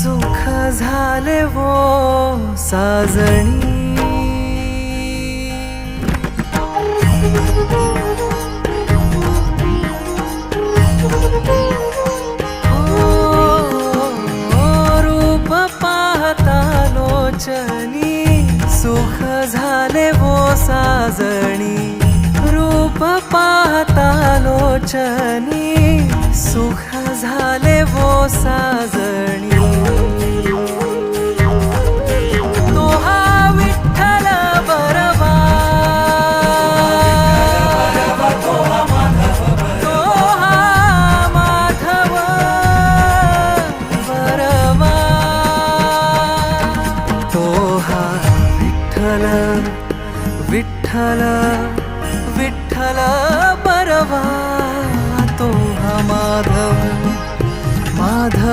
सुख झाले वो साजणी. रूप पाहता लोचनी सुख झाले वो साजणी. रूप पाहता लोचनी सुख झाले वो साजणी. तो हा विठ्ठल बरवा, तो हा माधव बरवा. तो हा विठ्ठल विठ्ठल विठ्ठल बरवा. तो हा माधव माधव